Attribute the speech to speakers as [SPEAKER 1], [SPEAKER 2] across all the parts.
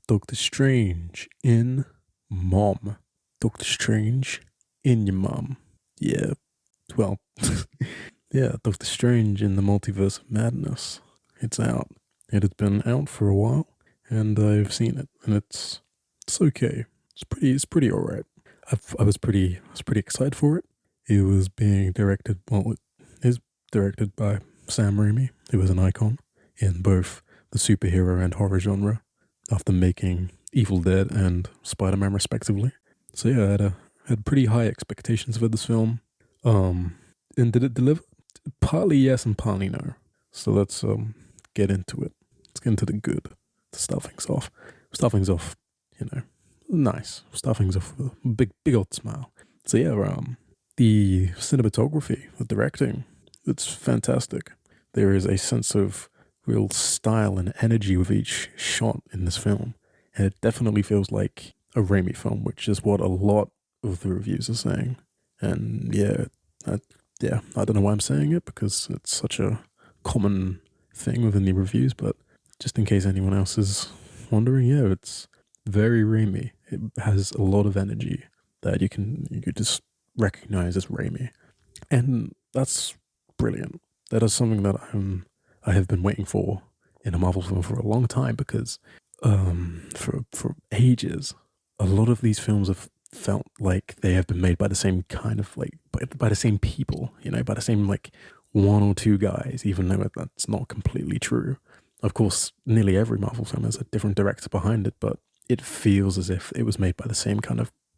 [SPEAKER 1] Doctor Strange in Mom. Doctor Strange in your mom. Yeah, well, yeah, Doctor Strange in the Multiverse of Madness. It's out. It has been out for a while, and I've seen it, and it's okay. It's pretty alright. I was pretty excited for it. It was being directed. Well, it is directed by Sam Raimi, who is an icon in both the superhero and horror genre, after making Evil Dead and Spider-Man respectively. So yeah, I had pretty high expectations for this film. Um, and did it deliver? Partly yes and partly no. So let's get into it. Let's get into the good. To start things off. Start things off, nice. Start things off with a big old smile. So yeah, the cinematography, the directing, it's fantastic. There is a sense of real style and energy with each shot in this film. And it definitely feels like a Raimi film, which is what a lot of the reviews are saying. And I don't know why I'm saying it because it's such a common thing within the reviews, but just in case anyone else is wondering, yeah, it's very Raimi. It has a lot of energy that you could just recognize as Raimi, and that's brilliant. That is something that I have been waiting for in a Marvel film for a long time because for ages, a lot of these films have felt like they have been made by the same kind of like by the same people, by the same like one or two guys, even though that's not completely true. Of course, nearly every Marvel film has a different director behind it, but it feels as if it was made by the same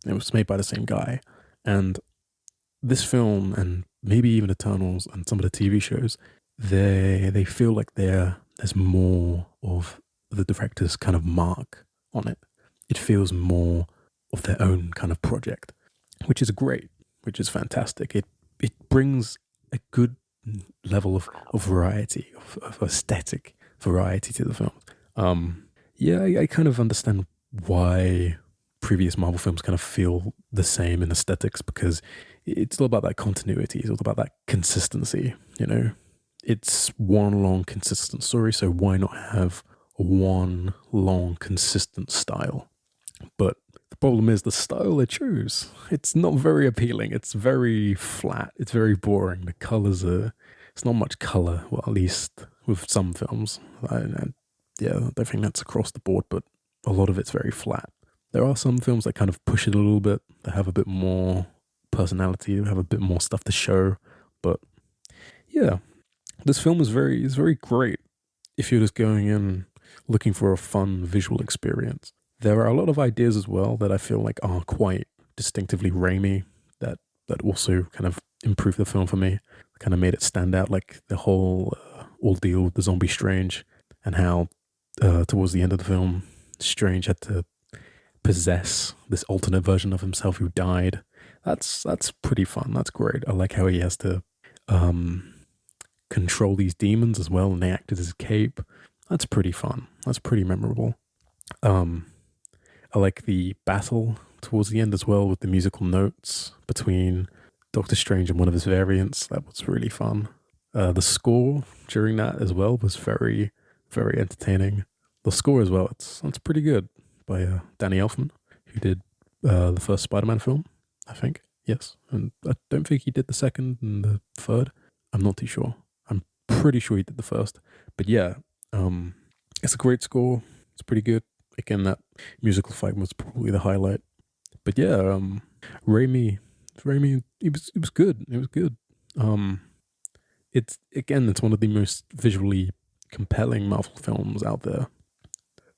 [SPEAKER 1] it was made by the same guy. And this film, and maybe even Eternals and some of the TV shows, they feel like there's more of the director's kind of mark on it. It feels more of their own kind of project, which is great, which is fantastic. It brings a good level of variety, of aesthetic variety to the film. I kind of understand why previous Marvel films kind of feel the same in aesthetics because it's all about that continuity. It's all about that consistency. It's one long consistent story. So why not have one long consistent style? But the problem is the style they choose. It's not very appealing. It's very flat. It's very boring. The colors it's not much color. Well, at least with some films. I don't think that's across the board, but a lot of it's very flat. There are some films that kind of push it a little bit. They have a bit more personality. They have a bit more stuff to show. But yeah, this film is very great if you're just going in looking for a fun visual experience. There are a lot of ideas as well that I feel like are quite distinctively Raimi that also kind of improved the film for me, kind of made it stand out, like the whole ordeal with the zombie Strange and how towards the end of the film, Strange had to possess this alternate version of himself who died. That's pretty fun. That's great. I like how he has to control these demons as well, and they act as his cape. That's pretty fun. That's pretty memorable. I like the battle towards the end as well with the musical notes between Doctor Strange and one of his variants. That was really fun. The score during that as well was very, very entertaining. The score as well, it's pretty good by Danny Elfman, who did the first Spider-Man film, I think. Yes, and I don't think he did the second and the third. I'm not too sure. I'm pretty sure he did the first. But yeah, it's a great score. It's pretty good. Again, that musical fight was probably the highlight. But yeah, Raimi, it was good. It was good. It's one of the most visually compelling Marvel films out there,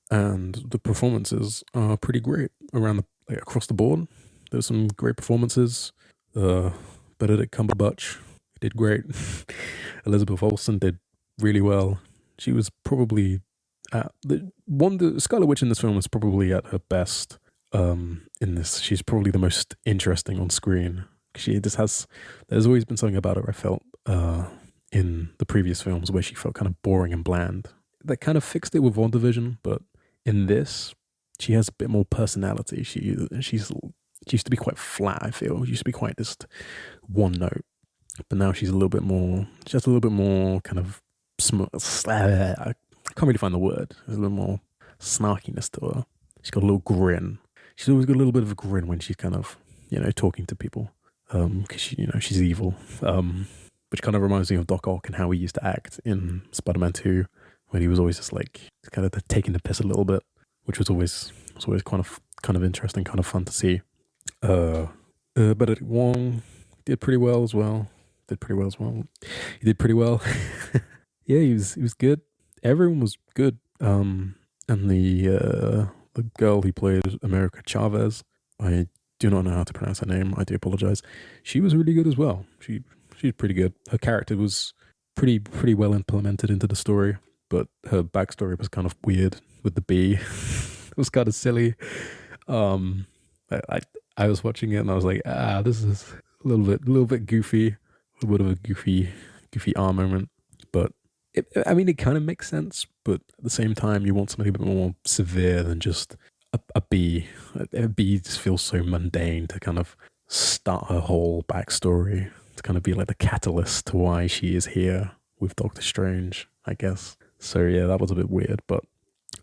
[SPEAKER 1] and the performances are pretty great across the board. There's some great performances. Benedict Cumberbatch did great. Elizabeth Olsen did really well. She was probably the Scarlet Witch in this film is probably at her best. In this, she's probably the most interesting on screen. She just has. There's always been something about her I felt in the previous films where she felt kind of boring and bland. They kind of fixed it with WandaVision, but in this, she has a bit more personality. She used to be quite flat. I feel she used to be quite just one note, but now she's a little bit more. She has a little bit more kind of I can't really find the word. There's a little more snarkiness to her. She's got a little grin. She's always got a little bit of a grin when she's kind of, talking to people. Because she's evil. Which kind of reminds me of Doc Ock and how he used to act in Spider-Man 2, when he was always just like kind of taking the piss a little bit, which was always kind of interesting, kind of fun to see. Benedict Wong did pretty well as well. He did pretty well. Yeah, he was good. Everyone was good. And the girl who played America Chavez, I do not know how to pronounce her name. I do apologize. She was really good as well. She's pretty good. Her character was pretty well implemented into the story, but her backstory was kind of weird with the bee. It was kind of silly. I was watching it and I was like, this is a little bit goofy, a little bit of a goofy arm moment, but it kind of makes sense. But at the same time, you want something a bit more severe than just a bee. A bee just feels so mundane to kind of start her whole backstory, to kind of be like the catalyst to why she is here with Doctor Strange, I guess. So yeah, that was a bit weird, but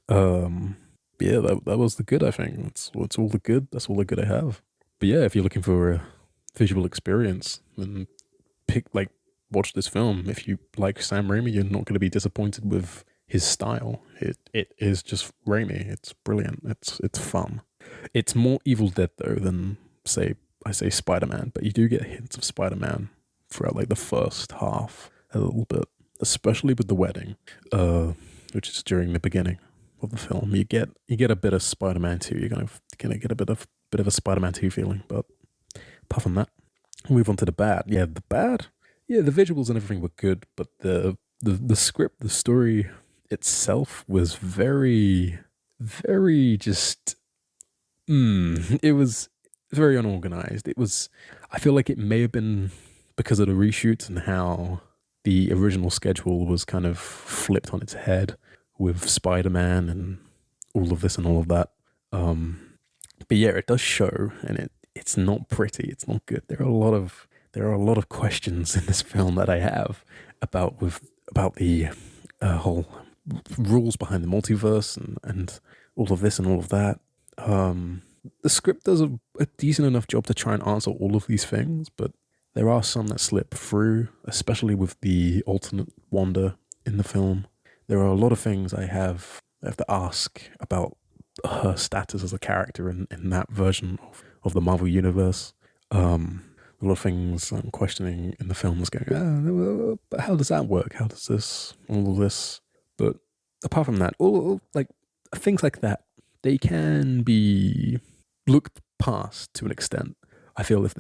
[SPEAKER 1] yeah, that was the good, I think. That's all the good. That's all the good I have. But yeah, if you're looking for a visual experience, then watch this film. If you like Sam Raimi, you're not going to be disappointed with his style. It is just Raimi. It's brilliant. It's fun. It's more Evil Dead though than say Spider-Man, but you do get hints of Spider-Man throughout like the first half a little bit, especially with the wedding, which is during the beginning of the film. You get a bit of Spider-Man 2. You're gonna get a bit of a Spider-Man 2 feeling. But apart from that, we'll move on to the bad. Yeah, the bad. Yeah, the visuals and everything were good, but the script, the story itself was very, very just. It was very unorganized. I feel like it may have been because of the reshoots and how the original schedule was kind of flipped on its head with Spider-Man and all of this and all of that. But yeah, it does show, and it's not pretty. It's not good. There are a lot of questions in this film that I have about the whole rules behind the multiverse and all of this and all of that. The script does a decent enough job to try and answer all of these things, but there are some that slip through, especially with the alternate Wanda in the film. There are a lot of things I have to ask about her status as a character in that version of the Marvel Universe. A lot of things I'm questioning in the film is going, but how does that work? How does all of this? But apart from that, all like things like that, they can be looked past to an extent. I feel if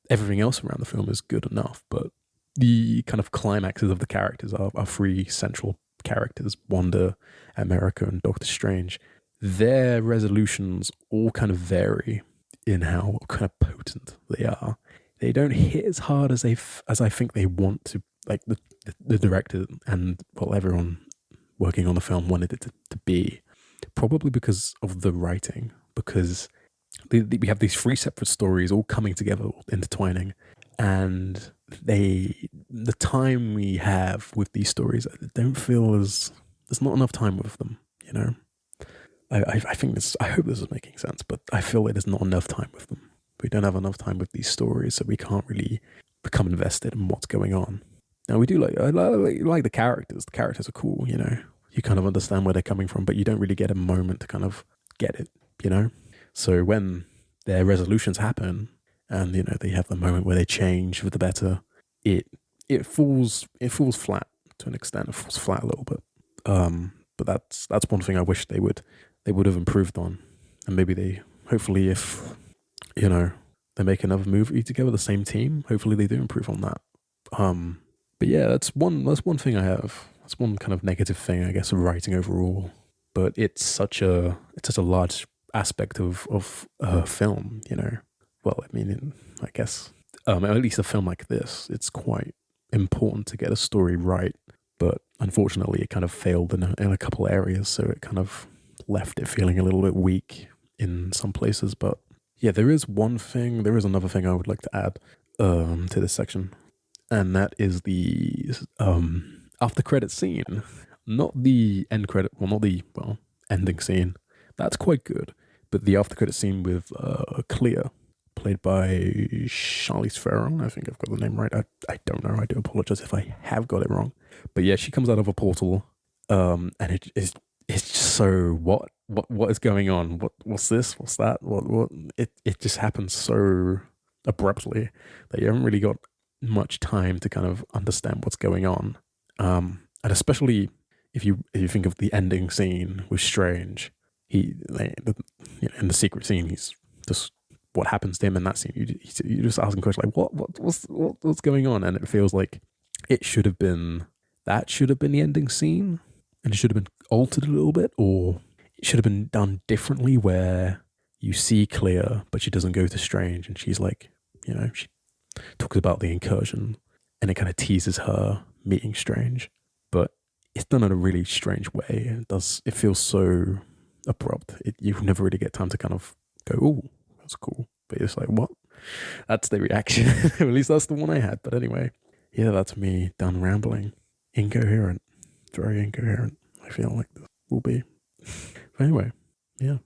[SPEAKER 1] everything else around the film is good enough, but the kind of climaxes of the characters are three central characters, Wanda, America, and Doctor Strange. Their resolutions all kind of vary in how kind of potent they are. They don't hit as hard as I think they want to. Like the director and everyone working on the film wanted it to be, probably because of the writing. Because we have these three separate stories all coming together, intertwining, and the time we have with these stories, I don't feel as there's not enough time with them. I think this. I hope this is making sense, but I feel like there's not enough time with them. We don't have enough time with these stories, so we can't really become invested in what's going on. Now we do I like the characters. The characters are cool. You kind of understand where they're coming from, but you don't really get a moment to kind of get it. So when their resolutions happen, and they have the moment where they change for the better, it falls flat to an extent. It falls flat a little bit. But that's one thing I wish they would have improved on, and maybe hopefully if they make another movie together, the same team, hopefully they do improve on that. But yeah, that's one thing I have. That's one kind of negative thing, I guess, of writing overall. But it's such a large aspect of film. Well, I guess at least a film like this, it's quite important to get a story right. But unfortunately, it kind of failed in a couple areas, so it kind of left it feeling a little bit weak in some places. But yeah, there is another thing I would like to add to this section, and that is the after credit scene, not the end credit, not the ending scene, That's quite good. But the after credit scene with Clea, played by Charlize Theron, I think I've got the name right. I don't know. I do apologize if I have got it wrong. But yeah, she comes out of a portal, and it's just so what is going on? What's this? What's that? What? It just happens so abruptly that you haven't really got much time to kind of understand what's going on. And especially if you think of the ending scene with Strange, in the secret scene, he's just what happens to him in that scene. You just asking questions like what's going on, and it feels like it should have been the ending scene, and it should have been altered a little bit, or it should have been done differently, where you see Clea, but she doesn't go to Strange, and she's like, she talks about the incursion, and it kind of teases her meeting Strange, but it's done in a really strange way. It feels so abrupt. You never really get time to kind of go, oh, that's cool. But it's like, what? That's the reaction. At least that's the one I had. But anyway, yeah, that's me done rambling. Incoherent. Very incoherent. I feel like this will be. But anyway, yeah.